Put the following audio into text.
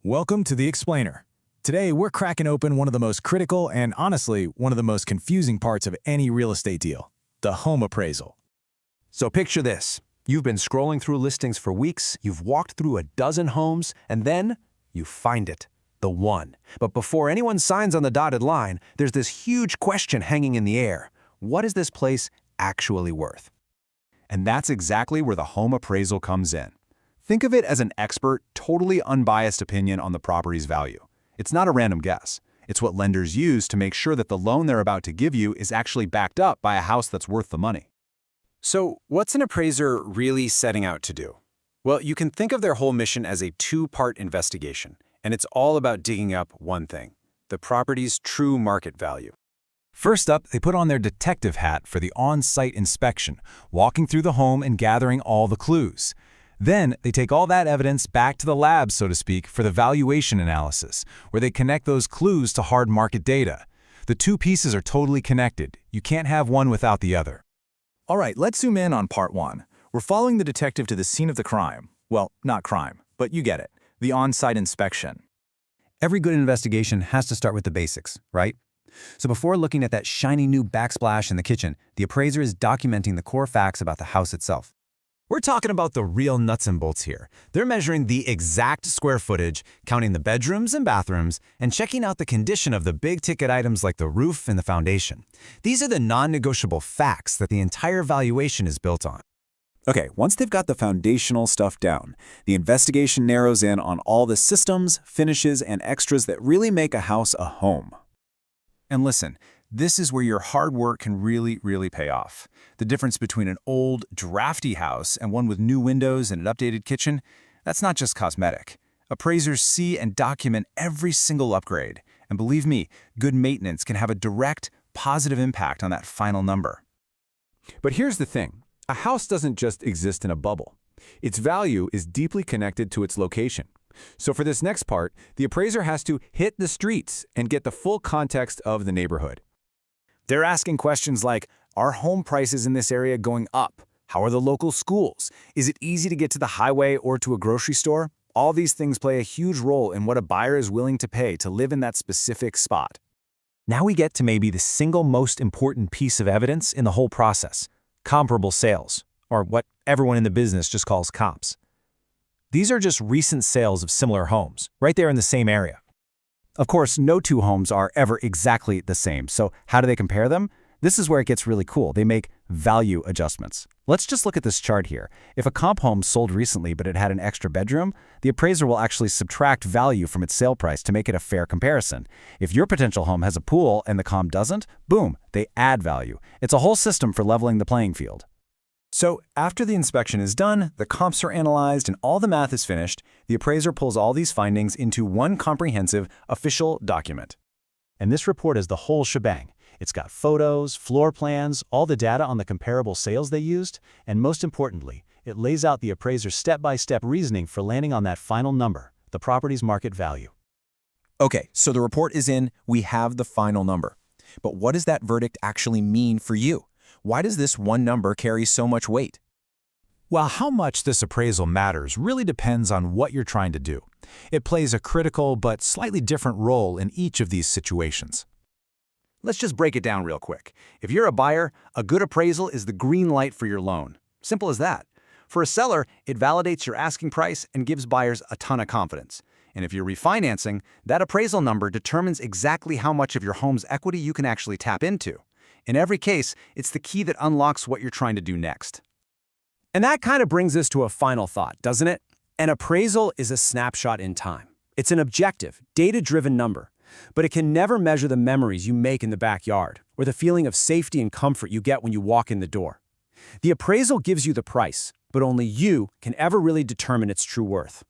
Welcome to The Explainer. Today, we're cracking open one of the most critical and, honestly, one of the most confusing parts of any real estate deal, the home appraisal. So picture this. You've been scrolling through listings for weeks, you've walked through a dozen homes, and then you find it, the one. But before anyone signs on the dotted line, there's this huge question hanging in the air. What is this place actually worth? And that's exactly where the home appraisal comes in. Think of it as an expert, totally unbiased opinion on the property's value. It's not a random guess. It's what lenders use to make sure that the loan they're about to give you is actually backed up by a house that's worth the money. So, what's an appraiser really setting out to do? Well, you can think of their whole mission as a two-part investigation, and it's all about digging up one thing: the property's true market value. First up, they put on their detective hat for the on-site inspection, walking through the home and gathering all the clues. Then, they take all that evidence back to the lab, so to speak, for the valuation analysis, where they connect those clues to hard market data. The two pieces are totally connected. You can't have one without the other. All right, let's zoom in on part one. We're following the detective to the scene of the crime. Well, not crime, but you get it, the on-site inspection. Every good investigation has to start with the basics, right? So before looking at that shiny new backsplash in the kitchen, the appraiser is documenting the core facts about the house itself. We're talking about the real nuts and bolts here. They're measuring the exact square footage, counting the bedrooms and bathrooms, and checking out the condition of the big-ticket items like the roof and the foundation. These are the non-negotiable facts that the entire valuation is built on. Okay, once they've got the foundational stuff down, the investigation narrows in on all the systems, finishes, and extras that really make a house a home. And listen, this is where your hard work can really pay off. The difference between an old, drafty house and one with new windows and an updated kitchen, that's not just cosmetic. Appraisers see and document every single upgrade. And believe me, good maintenance can have a direct, positive impact on that final number. But here's the thing. A house doesn't just exist in a bubble. Its value is deeply connected to its location. So for this next part, the appraiser has to hit the streets and get the full context of the neighborhood. They're asking questions like, are home prices in this area going up? How are the local schools? Is it easy to get to the highway or to a grocery store? All these things play a huge role in what a buyer is willing to pay to live in that specific spot. Now we get to maybe the single most important piece of evidence in the whole process: comparable sales, or what everyone in the business just calls comps. These are just recent sales of similar homes, right there in the same area. Of course, no two homes are ever exactly the same, so how do they compare them? This is where it gets really cool. They make value adjustments. Let's just look at this chart here. If a comp home sold recently but it had an extra bedroom, the appraiser will actually subtract value from its sale price to make it a fair comparison. If your potential home has a pool and the comp doesn't, boom, they add value. It's a whole system for leveling the playing field. So after the inspection is done, the comps are analyzed, and all the math is finished, the appraiser pulls all these findings into one comprehensive, official document. And this report is the whole shebang. It's got photos, floor plans, all the data on the comparable sales they used, and most importantly, it lays out the appraiser's step-by-step reasoning for landing on that final number, the property's market value. Okay, so the report is in, we have the final number. But what does that verdict actually mean for you? Why does this one number carry so much weight? Well, how much this appraisal matters really depends on what you're trying to do. It plays a critical but slightly different role in each of these situations. Let's just break it down real quick. If you're a buyer, a good appraisal is the green light for your loan. Simple as that. For a seller, it validates your asking price and gives buyers a ton of confidence. And if you're refinancing, that appraisal number determines exactly how much of your home's equity you can actually tap into. In every case, it's the key that unlocks what you're trying to do next. And that kind of brings us to a final thought, doesn't it? An appraisal is a snapshot in time. It's an objective, data-driven number, but it can never measure the memories you make in the backyard or the feeling of safety and comfort you get when you walk in the door. The appraisal gives you the price, but only you can ever really determine its true worth.